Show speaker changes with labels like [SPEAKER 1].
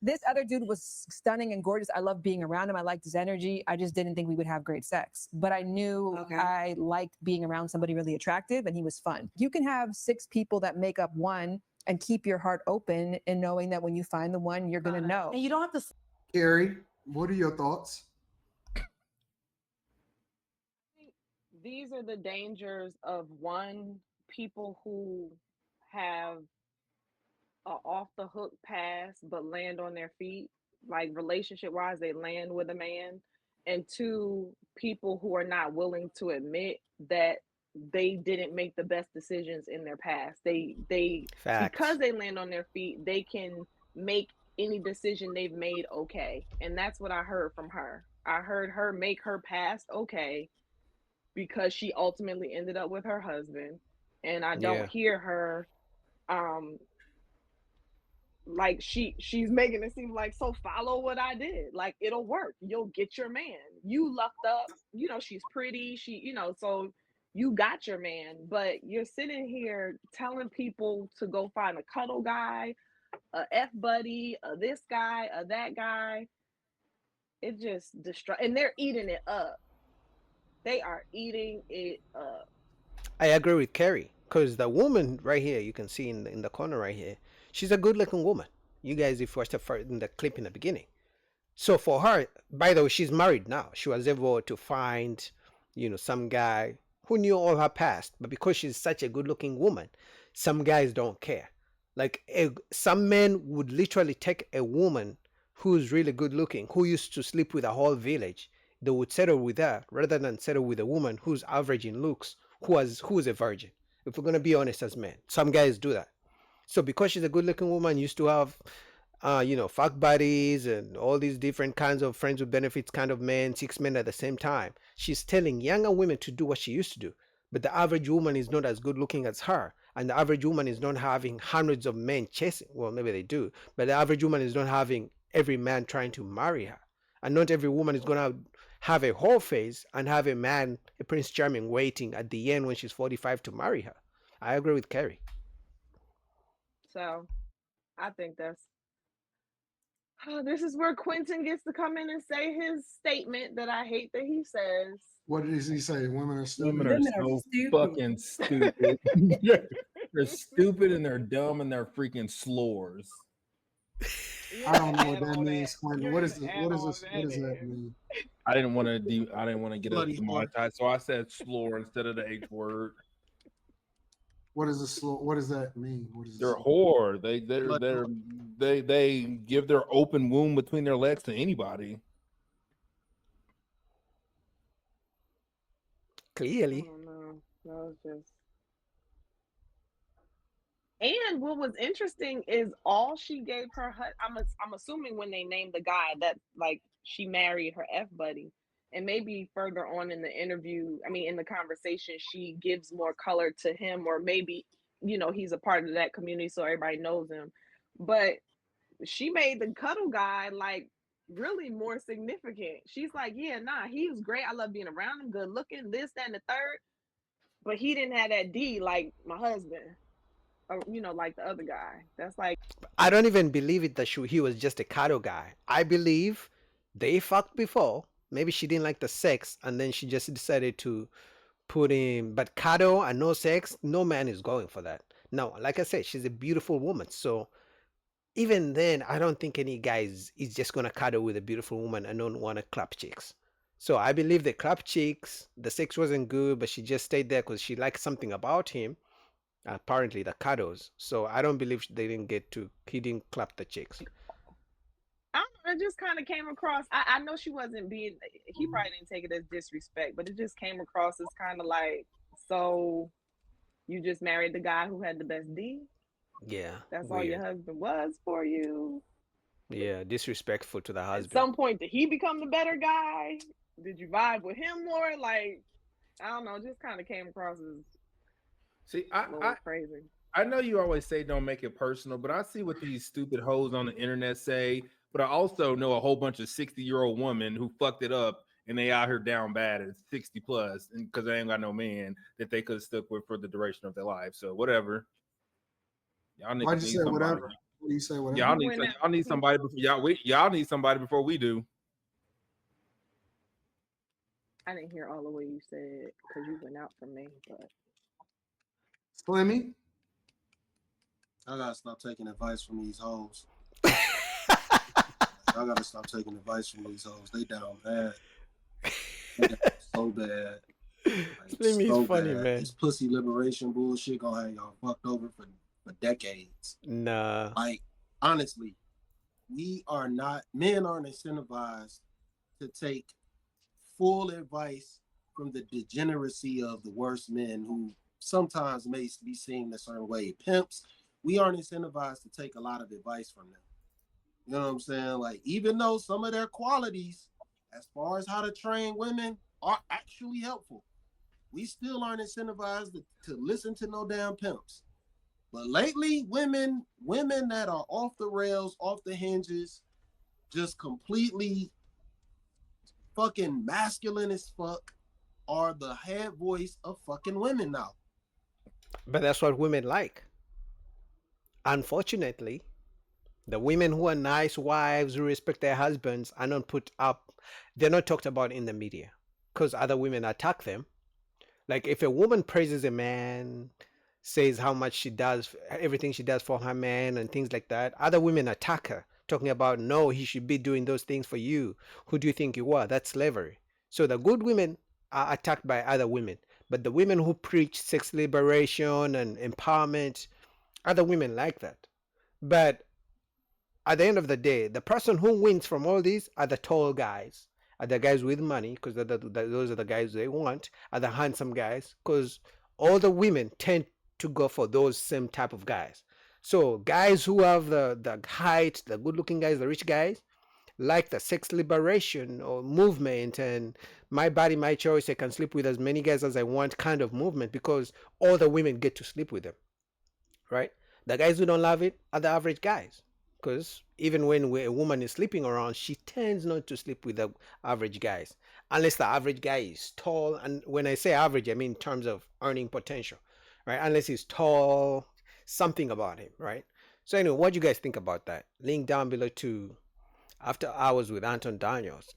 [SPEAKER 1] This other dude was stunning and gorgeous. I loved being around him. I liked his energy. I just didn't think we would have great sex. But I knew I liked being around somebody really attractive, and he was fun. You can have 6 people that make up one and keep your heart open and knowing that when you find the one, you're going to know.
[SPEAKER 2] And you don't have to.
[SPEAKER 3] Carrie, what are your thoughts?
[SPEAKER 4] These are the dangers of people who have a off the hook pass but land on their feet, like relationship wise, they land with a man, and two, people who are not willing to admit that they didn't make the best decisions in their past. They
[SPEAKER 5] Facts.
[SPEAKER 4] Because they land on their feet, they can make any decision they've made okay. And that's what I heard from her. I heard her make her past okay because she ultimately ended up with her husband. And I don't hear her like she's making it seem like, so follow what I did, like it'll work, you'll get your man, you lucked up, she's pretty, so you got your man. But you're sitting here telling people to go find a cuddle guy, a F buddy, a this guy, a that guy. It just and they're eating it up. They are eating it up.
[SPEAKER 5] I agree with Carrie, because the woman right here, you can see in the corner right here, she's a good-looking woman. You guys, if you watched in the clip in the beginning. So for her, by the way, she's married now. She was able to find, some guy who knew all her past. But because she's such a good-looking woman, some guys don't care. Like some men would literally take a woman who's really good-looking, who used to sleep with a whole village. They would settle with her rather than settle with a woman who's average in looks, who is a virgin. If we're gonna be honest as men, some guys do that. So because she's a good-looking woman, used to have, fuck buddies and all these different kinds of friends with benefits kind of men, 6 men at the same time. She's telling younger women to do what she used to do. But the average woman is not as good-looking as her, and the average woman is not having hundreds of men chasing. Well, maybe they do, but the average woman is not having every man trying to marry her, and not every woman is gonna have a whole phase and have a man, a Prince Charming, waiting at the end when she's 45 to marry her. I agree with Carrie.
[SPEAKER 4] So I think this is where Quentin gets to come in and say his statement that I hate that he says.
[SPEAKER 3] What does he say? Women are stupid.
[SPEAKER 6] Women are so fucking stupid. They're stupid and they're dumb and they're freaking slores.
[SPEAKER 3] I don't know what that means, Quentin. What does that mean?
[SPEAKER 6] I didn't want to get us demonetized, so I said slore instead of the H word.
[SPEAKER 3] What is what does that mean?
[SPEAKER 6] They're a whore. They give their open womb between their legs to anybody.
[SPEAKER 5] Clearly.
[SPEAKER 4] I don't know. That was just. And what was interesting is all she gave her. I'm assuming when they named the guy that like she married her F buddy, and maybe further on in the interview, in the conversation, she gives more color to him, or maybe he's a part of that community, so everybody knows him. But she made the cuddle guy like really more significant. She's like, yeah, nah, he was great. I love being around him, good looking, this, that, and the third. But he didn't have that D like my husband. Or, like the other guy. That's like,
[SPEAKER 5] I don't even believe it that he was just a cuddle guy. I believe they fucked before. Maybe she didn't like the sex, and then she just decided to put him. But cuddle and no sex, no man is going for that. No, like I said, she's a beautiful woman. So even then, I don't think any guy is just gonna cuddle with a beautiful woman and don't want to clap chicks. So I believe they clap chicks. The sex wasn't good, but she just stayed there because she liked something about him. Apparently the cuddles. So I don't believe he didn't clap the chicks.
[SPEAKER 4] I don't know, it just kind of came across. I know she wasn't being, he probably didn't take it as disrespect, but it just came across as kind of like, so you just married the guy who had the best D?
[SPEAKER 5] Yeah.
[SPEAKER 4] That's weird. All your husband was for you?
[SPEAKER 5] Yeah, disrespectful to the husband.
[SPEAKER 4] At some point, did he become the better guy? Did you vibe with him more? Like, I don't know, it just kind of came across as crazy.
[SPEAKER 6] I know you always say don't make it personal, but I see what these stupid hoes on the internet say. But I also know a whole bunch of 60-year-old women who fucked it up and they out here down bad at 60 plus, and because they ain't got no man that they could have stuck with for the duration of their life. So whatever.
[SPEAKER 3] Why'd you say whatever? What do you say? Whatever.
[SPEAKER 6] Y'all need somebody before y'all need somebody before we do.
[SPEAKER 4] I didn't hear all the way you said because you went out for me, but
[SPEAKER 3] Slimmy.
[SPEAKER 2] I gotta stop taking advice from these hoes. I gotta stop taking advice from these hoes. They down bad. They down so bad. Like,
[SPEAKER 5] Slimmy
[SPEAKER 2] so
[SPEAKER 5] is funny,
[SPEAKER 2] bad.
[SPEAKER 5] man.
[SPEAKER 2] This pussy liberation bullshit gonna have y'all fucked over for decades.
[SPEAKER 5] Nah.
[SPEAKER 2] Like, honestly, men aren't incentivized to take full advice from the degeneracy of the worst men who sometimes may be seen a certain way. Pimps, we aren't incentivized to take a lot of advice from them. You know what I'm saying? Like, even though some of their qualities, as far as how to train women, are actually helpful, we still aren't incentivized to listen to no damn pimps. But lately, women that are off the rails, off the hinges, just completely fucking masculine as fuck, are the head voice of fucking women now.
[SPEAKER 5] But that's what women like. Unfortunately, the women who are nice wives who respect their husbands are not put up, they're not talked about in the media because other women attack them. Like if a woman praises a man, says how much she does, everything she does for her man and things like that, other women attack her, talking about, no, he should be doing those things for you. Who do you think you are? That's slavery. So the good women are attacked by other women. But the women who preach sex liberation and empowerment, other women like that. But at the end of the day, the person who wins from all these are the tall guys, are the guys with money, because those are the guys they want, are the handsome guys, because all the women tend to go for those same type of guys. So guys who have the height, the good looking guys, the rich guys, like the sex liberation or movement and my body, my choice, I can sleep with as many guys as I want kind of movement, because all the women get to sleep with them, right? The guys who don't love it are the average guys, because even when a woman is sleeping around, she tends not to sleep with the average guys unless the average guy is tall. And when I say average, I mean in terms of earning potential, right? Unless he's tall, something about him, right? So anyway, what do you guys think about that? Link down below to After Hours with Anton Daniels.